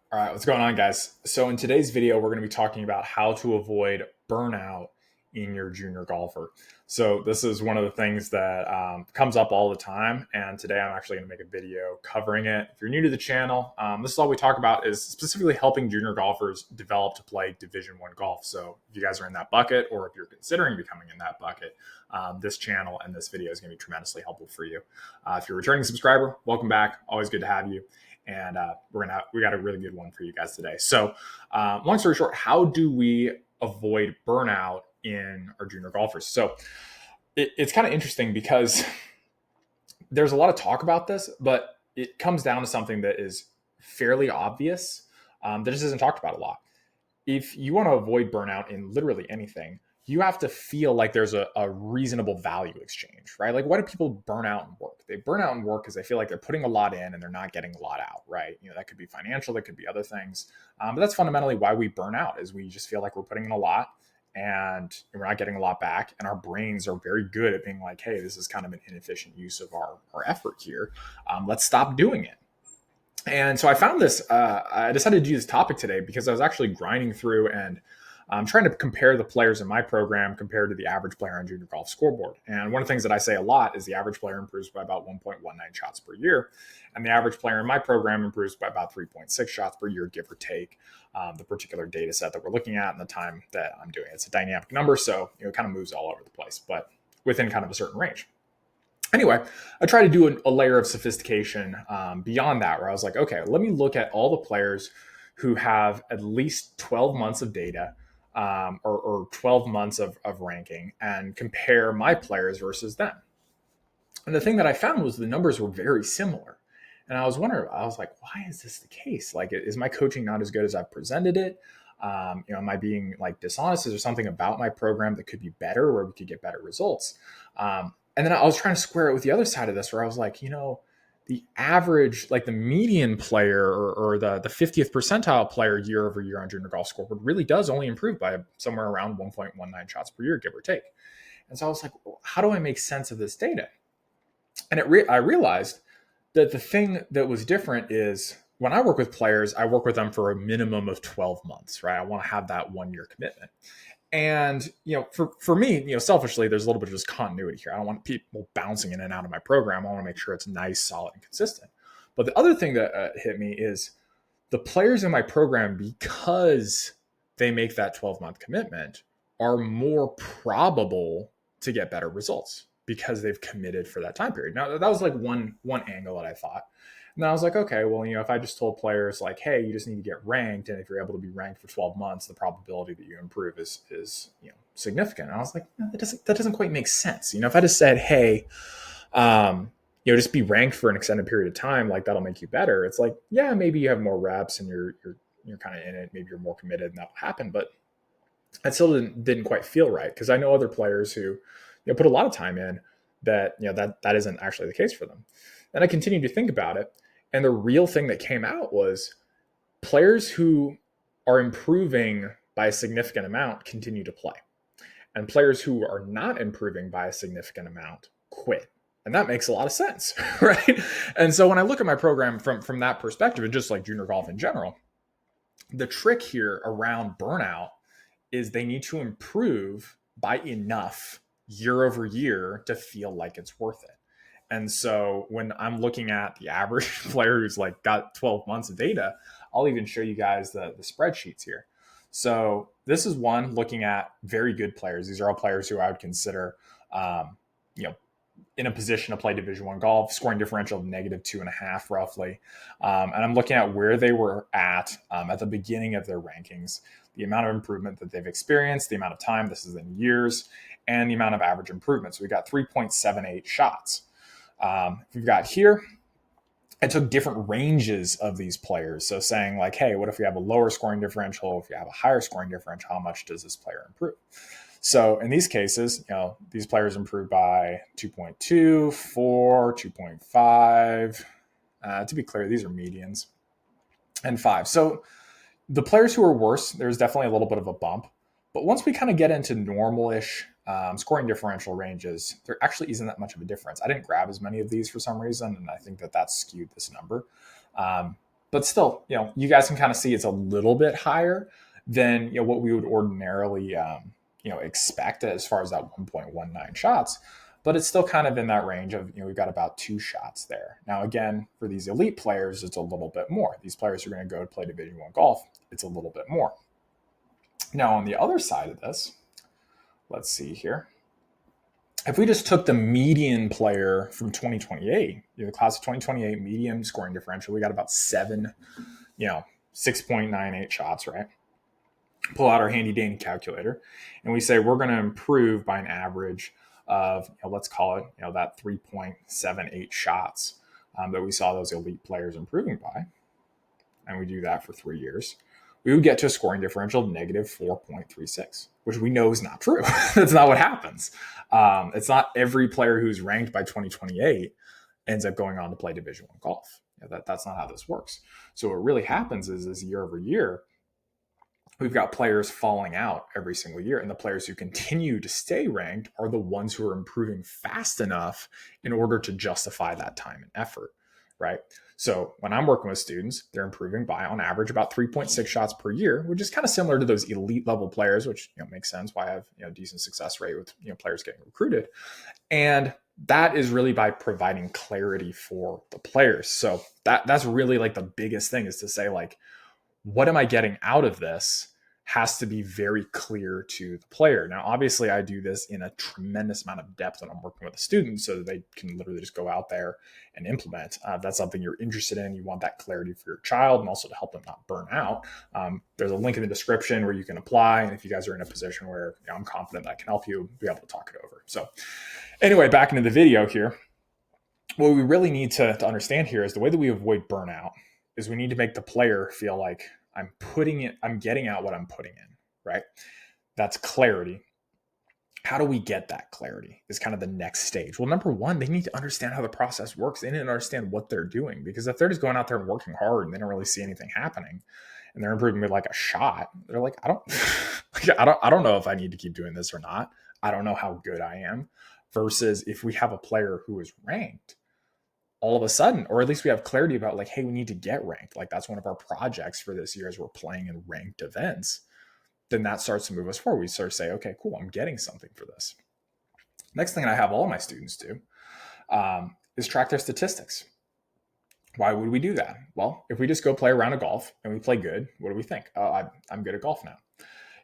All right, what's going on, guys? So, in today's video, we're going to be talking about how to avoid burnout in your junior golfer. So, this is one of the things that comes up all the time, and today I'm actually going to make a video covering it. If you're new to the channel, this is all we talk about is specifically helping junior golfers develop to play Division One golf. So, if you guys are in that bucket, or if you're considering becoming in that bucket, this channel and this video is going to be tremendously helpful for you. If you're a returning subscriber, welcome back. Always good to have you. And we got a really good one for you guys today. So, long story short, how do we avoid burnout in our junior golfers? So, it's kind of interesting because there's a lot of talk about this, but it comes down to something that is fairly obvious that just isn't talked about a lot. If you want to avoid burnout in literally anything, you have to feel like there's a reasonable value exchange, right? Like, why do people burn out in work? They burn out in work because they feel like they're putting a lot in and they're not getting a lot out, right? That could be financial, that could be other things. But that's fundamentally why we burn out, is we just feel like we're putting in a lot and we're not getting a lot back. And our brains are very good at being like, hey, this is kind of an inefficient use of our effort here. Let's stop doing it. And so I found this, I decided to do this topic today because I was actually grinding through and trying to compare the players in my program compared to the average player on Junior Golf Scoreboard. And one of the things that I say a lot is the average player improves by about 1.19 shots per year. And the average player in my program improves by about 3.6 shots per year, give or take the particular data set that we're looking at and the time that I'm doing it. It's a dynamic number, so it kind of moves all over the place, but within kind of a certain range. Anyway, I try to do a layer of sophistication beyond that, where I was like, okay, let me look at all the players who have at least 12 months of data or 12 months of ranking and compare my players versus them. And the thing that I found was the numbers were very similar. And I was wondering, I was like, why is this the case? Like, is my coaching not as good as I've presented it? Am I being like dishonest? Is there something about my program that could be better, where we could get better results? And then I was trying to square it with the other side of this, where I was like, the average, like the median player or the 50th percentile player year over year on Junior Golf Scoreboard really does only improve by somewhere around 1.19 shots per year, give or take. And so I was like, well, how do I make sense of this data? And I realized that the thing that was different is when I work with players, I work with them for a minimum of 12 months, right? I want to have that 1 year commitment. And, for me, selfishly, there's a little bit of just continuity here. I don't want people bouncing in and out of my program. I want to make sure it's nice, solid, and consistent. But the other thing that hit me is the players in my program, because they make that 12-month commitment, are more probable to get better results because they've committed for that time period. Now, that was like one angle that I thought. And then I was like, okay, well, if I just told players like, hey, you just need to get ranked, and if you're able to be ranked for 12 months, the probability that you improve is significant. And I was like, no, that doesn't quite make sense. If I just said, hey, just be ranked for an extended period of time, like that'll make you better. It's like, yeah, maybe you have more reps and you're kind of in it. Maybe you're more committed and that'll happen. But I still didn't quite feel right, because I know other players who put a lot of time in that that isn't actually the case for them. And I continued to think about it. And the real thing that came out was players who are improving by a significant amount continue to play. And players who are not improving by a significant amount quit. And that makes a lot of sense, right? And so when I look at my program from that perspective, and just like junior golf in general, the trick here around burnout is they need to improve by enough year over year to feel like it's worth it. And so when I'm looking at the average player who's like got 12 months of data, I'll even show you guys the spreadsheets here. So this is one looking at very good players. These are all players who I would consider, in a position to play Division One golf, scoring differential of -2.5 roughly. And I'm looking at where they were at the beginning of their rankings, the amount of improvement that they've experienced, the amount of time, this is in years, and the amount of average improvement. So we got 3.78 shots. We've got here, I took different ranges of these players. So saying like, hey, what if we have a lower scoring differential? If you have a higher scoring differential, how much does this player improve? So in these cases, these players improved by 2.2, 4, 2.5. To be clear, these are medians, and 5. So the players who are worse, there's definitely a little bit of a bump. But once we kind of get into normal-ish scoring differential ranges, there actually isn't that much of a difference. I didn't grab as many of these for some reason, and I think that skewed this number. But still, you guys can kind of see it's a little bit higher than what we would ordinarily expect as far as that 1.19 shots. But it's still kind of in that range of we've got about 2 shots there. Now again, for these elite players, it's a little bit more. These players are going to go to play Division One golf. It's a little bit more. Now on the other side of this, let's see here. If we just took the median player from 2028, the class of 2028 median scoring differential, we got about 6.98 shots, right? Pull out our handy dandy calculator, and we say we're going to improve by an average of, let's call it, that 3.78 shots that we saw those elite players improving by. And we do that for 3 years. We would get to a scoring differential of negative 4.36, which we know is not true. That's not what happens. It's not every player who's ranked by 2028 ends up going on to play Division One golf. That's not how this works. So what really happens is year over year, we've got players falling out every single year. And the players who continue to stay ranked are the ones who are improving fast enough in order to justify that time and effort, right? So when I'm working with students, they're improving by, on average, about 3.6 shots per year, which is kind of similar to those elite level players, which makes sense why I have decent success rate with players getting recruited. And that is really by providing clarity for the players. So that's really like the biggest thing, is to say, like, what am I getting out of this has to be very clear to the player. Now, obviously, I do this in a tremendous amount of depth when I'm working with a student, so that they can literally just go out there and implement. If that's something you're interested in, you want that clarity for your child and also to help them not burn out. There's a link in the description where you can apply. And if you guys are in a position where I'm confident that I can help you, be able to talk it over. So anyway, back into the video here. What we really need to understand here is the way that we avoid burnout is we need to make the player feel like I'm getting out what I'm putting in, right? That's clarity. How do we get that clarity is kind of the next stage. Well, number one, they need to understand how the process works. They need to understand what they're doing, because if they're just going out there and working hard and they don't really see anything happening and they're improving with like a shot, they're like, I don't know if I need to keep doing this or not. I don't know how good I am. Versus if we have a player who is ranked, all of a sudden, or at least we have clarity about like, hey, we need to get ranked. Like that's one of our projects for this year, as we're playing in ranked events. Then that starts to move us forward. We start to say, okay, cool, I'm getting something for this. Next thing I have all my students do is track their statistics. Why would we do that? Well, if we just go play a round of golf and we play good, what do we think? Oh, I'm good at golf now.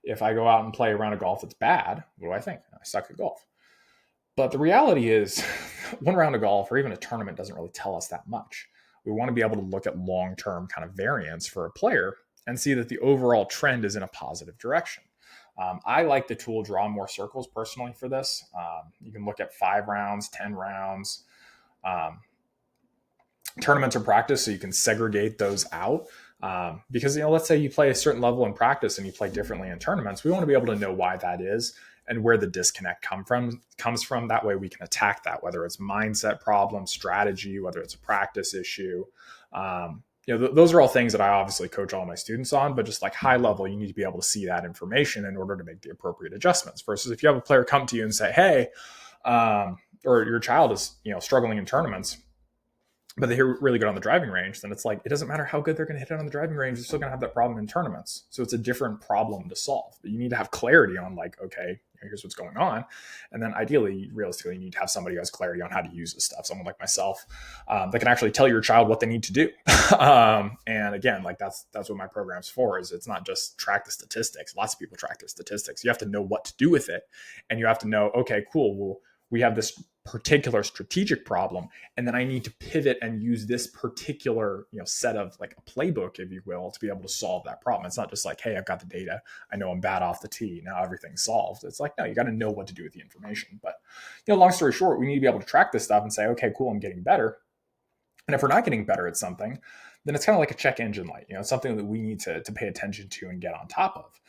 If I go out and play a round of golf that's bad, what do I think? I suck at golf. But the reality is, one round of golf or even a tournament doesn't really tell us that much. We want to be able to look at long-term kind of variance for a player and see that the overall trend is in a positive direction. I like the tool Draw More Circles personally for this. You can look at 5 rounds, 10 rounds. Tournaments are practice, so you can segregate those out. Because, let's say you play a certain level in practice and you play differently in tournaments. We want to be able to know why that is and where the disconnect comes from. That way we can attack that, whether it's mindset problem, strategy, whether it's a practice issue. Those are all things that I obviously coach all my students on, but just like high level, you need to be able to see that information in order to make the appropriate adjustments. Versus if you have a player come to you and say, hey, or your child is, struggling in tournaments, but they're really good on the driving range, then it's like, it doesn't matter how good they're going to hit it on the driving range. They're still going to have that problem in tournaments. So it's a different problem to solve. But you need to have clarity on like, okay, here's what's going on. And then ideally, realistically, you need to have somebody who has clarity on how to use this stuff. Someone like myself that can actually tell your child what they need to do. And again, like that's what my program's for, is it's not just track the statistics. Lots of people track their statistics. You have to know what to do with it. And you have to know, okay, cool. Well, we have this particular strategic problem, and then I need to pivot and use this particular, set of like a playbook, if you will, to be able to solve that problem. It's not just like, hey, I've got the data. I know I'm bad off the tee. Now everything's solved. It's like, no, you got to know what to do with the information. But, long story short, we need to be able to track this stuff and say, okay, cool, I'm getting better. And if we're not getting better at something, then it's kind of like a check engine light. It's something that we need to pay attention to and get on top of.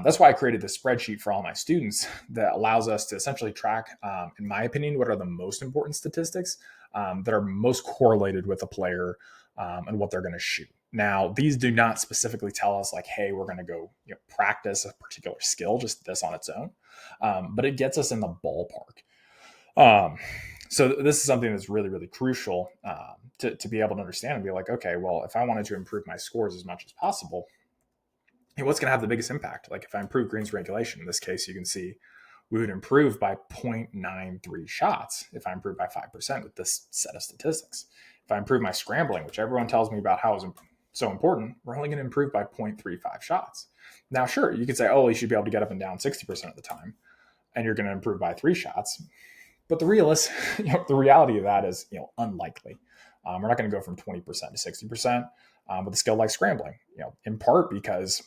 That's why I created this spreadsheet for all my students that allows us to essentially track, in my opinion, what are the most important statistics that are most correlated with a player and what they're going to shoot. Now, these do not specifically tell us like, hey, we're going to go practice a particular skill, just this on its own, but it gets us in the ballpark. So this is something that's really, really crucial to be able to understand and be like, okay, well, if I wanted to improve my scores as much as possible, what's going to have the biggest impact? Like if I improve greens regulation, in this case, you can see we would improve by 0.93 shots if I improve by 5% with this set of statistics. If I improve my scrambling, which everyone tells me about how is so important, we're only going to improve by 0.35 shots. Now, sure, you could say, oh, you should be able to get up and down 60% of the time, and you're going to improve by 3 shots. But the reality of that is, unlikely. We're not going to go from 20% to 60% with a skill like scrambling, in part because,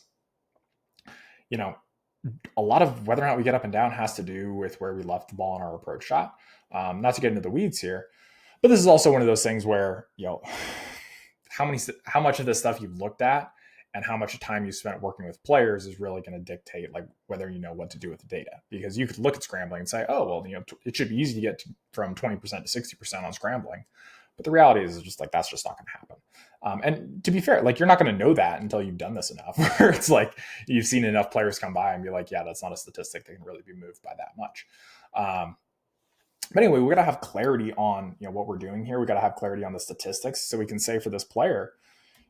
a lot of whether or not we get up and down has to do with where we left the ball in our approach shot. Not to get into the weeds here, but this is also one of those things where, how much of this stuff you've looked at and how much time you spent working with players is really going to dictate like whether you know what to do with the data. Because you could look at scrambling and say, oh, well, it should be easy to get from 20% to 60% on scrambling. But the reality is just like, that's just not going to happen. And to be fair, like you're not going to know that until you've done this enough, where it's like you've seen enough players come by and be like, yeah, that's not a statistic that can really be moved by that much. But anyway, we got to have clarity on, what we're doing here. We got to have clarity on the statistics. So we can say for this player,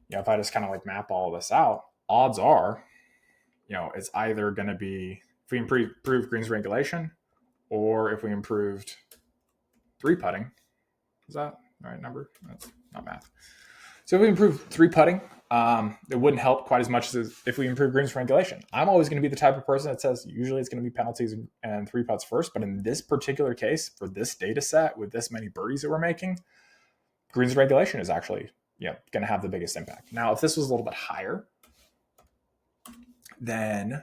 if I just kind of like map all of this out, odds are, it's either going to be if we improve greens regulation or if we improved 3 putting. Is that the right number? That's not math. So if we improve 3 putting, it wouldn't help quite as much as if we improve greens regulation. I'm always going to be the type of person that says usually it's going to be penalties and 3 putts first. But in this particular case, for this data set with this many birdies that we're making, greens regulation is actually going to have the biggest impact. Now, if this was a little bit higher, then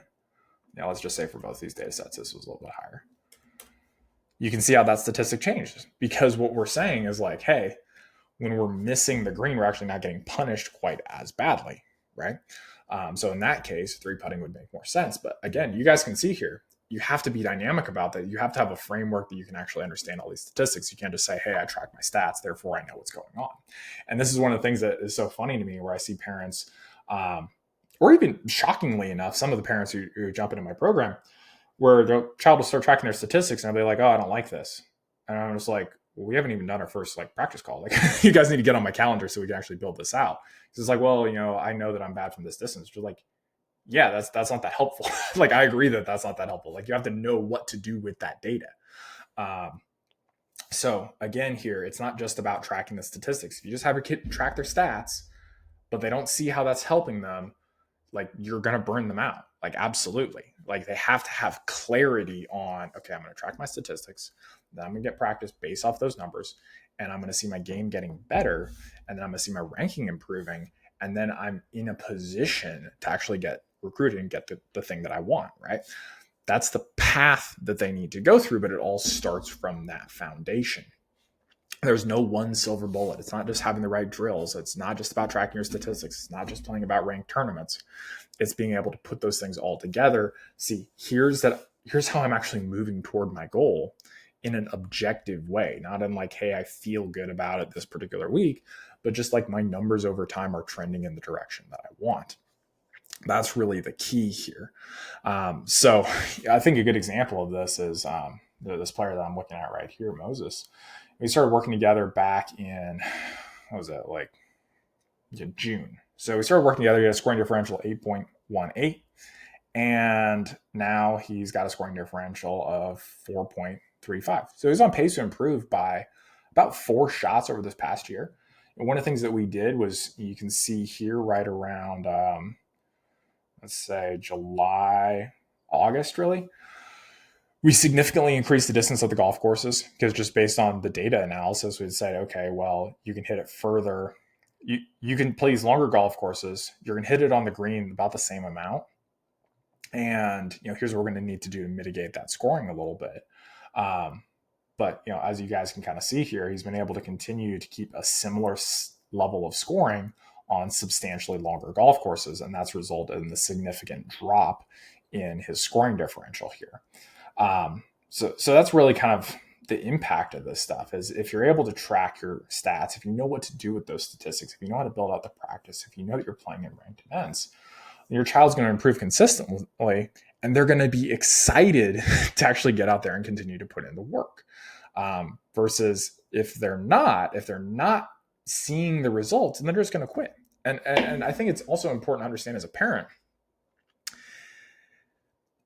let's just say for both these data sets, this was a little bit higher. You can see how that statistic changes because what we're saying is like, hey, when we're missing the green, we're actually not getting punished quite as badly, right? So in that case, 3 putting would make more sense. But again, you guys can see here, you have to be dynamic about that. You have to have a framework that you can actually understand all these statistics. You can't just say, hey, I track my stats, therefore I know what's going on. And this is one of the things that is so funny to me where I see parents, or even shockingly enough, some of the parents who jump into my program, where their child will start tracking their statistics and they'll be like, oh, I don't like this. And I'm just like, well, we haven't even done our first practice call. Like you guys need to get on my calendar so we can actually build this out. It's like, well, I know that I'm bad from this distance. Just like, yeah, that's not that helpful. Like, I agree that that's not that helpful. Like you have to know what to do with that data. So again, here, it's not just about tracking the statistics. If you just have your kid track their stats, but they don't see how that's helping them, like you're going to burn them out. Like, absolutely. Like they have to have clarity on, okay, I'm going to track my statistics. Then I'm going to get practice based off those numbers. And I'm going to see my game getting better. And then I'm going to see my ranking improving. And then I'm in a position to actually get recruited and get the thing that I want, right? That's the path that they need to go through, but it all starts from that foundation. There's no one silver bullet. It's not just having the right drills. It's not just about tracking your statistics. It's not just playing about ranked tournaments. It's being able to put those things all together. See, here's how I'm actually moving toward my goal in an objective way, not in like, hey, I feel good about it this particular week, but just like my numbers over time are trending in the direction that I want. That's really the key here. So I think a good example of this is this player that I'm looking at right here, Moses. We started working together back in, June. So we started working together. He had a scoring differential 8.18. And now he's got a scoring differential of 4.35. So he's on pace to improve by about 4 shots over this past year. And one of the things that we did was, you can see here right around, let's say July, August, really, we significantly increased the distance of the golf courses because just based on the data analysis, we'd say, okay, well, you can hit it further. You can play these longer golf courses. You're going to hit it on the green about the same amount. And, here's what we're going to need to do to mitigate that scoring a little bit. But, as you guys can kind of see here, he's been able to continue to keep a similar level of scoring on substantially longer golf courses. And that's resulted in the significant drop in his scoring differential here. So that's really kind of the impact of this stuff is if you're able to track your stats, if you know what to do with those statistics, if you know how to build out the practice, if you know that you're playing in ranked events, your child's going to improve consistently and they're going to be excited to actually get out there and continue to put in the work. Versus if they're not seeing the results, and they're just going to quit. And I think it's also important to understand as a parent,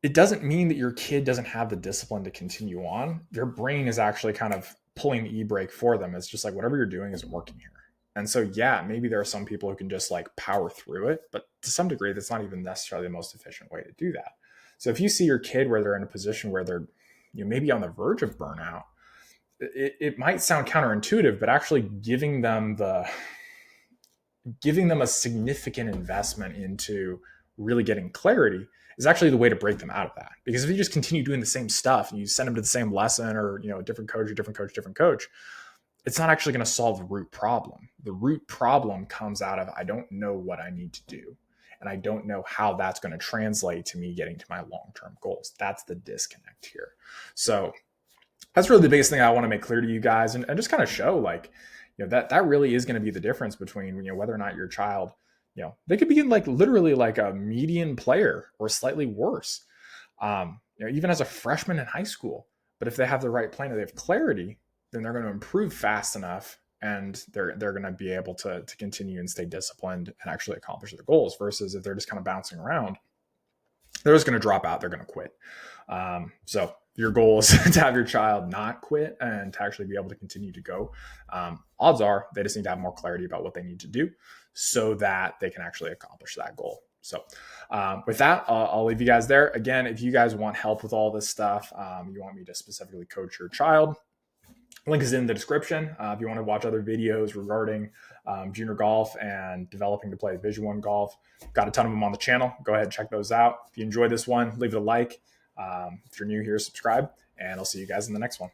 it doesn't mean that your kid doesn't have the discipline to continue on. Their brain is actually kind of pulling the e-brake for them. It's just like, whatever you're doing isn't working here. And so, yeah, maybe there are some people who can just like power through it, but to some degree, that's not even necessarily the most efficient way to do that. So if you see your kid where they're in a position where they're, maybe on the verge of burnout, it might sound counterintuitive, but actually giving them a significant investment into really getting clarity is actually the way to break them out of that. Because if you just continue doing the same stuff and you send them to the same lesson, or a different coach, it's not actually going to solve the root problem. The root problem comes out of, I don't know what I need to do, and I don't know how that's going to translate to me getting to my long-term goals. That's the disconnect here. So that's really the biggest thing I want to make clear to you guys, and just kind of show like, that really is going to be the difference between, whether or not your child, they could be like literally like a median player or slightly worse, even as a freshman in high school. But if they have the right plan and they have clarity, then they're going to improve fast enough, and they're going to be able to continue and stay disciplined and actually accomplish their goals, versus if they're just kind of bouncing around, they're just going to drop out. They're going to quit. So your goal is to have your child not quit and to actually be able to continue to go. Odds are they just need to have more clarity about what they need to do so that they can actually accomplish that goal. So with that, I'll leave you guys there. Again, if you guys want help with all this stuff, you want me to specifically coach your child, link is in the description. If you want to watch other videos regarding junior golf and developing to play Division I golf, got a ton of them on the channel. Go ahead and check those out. If you enjoyed this one, leave it a like. If you're new here, subscribe, and I'll see you guys in the next one.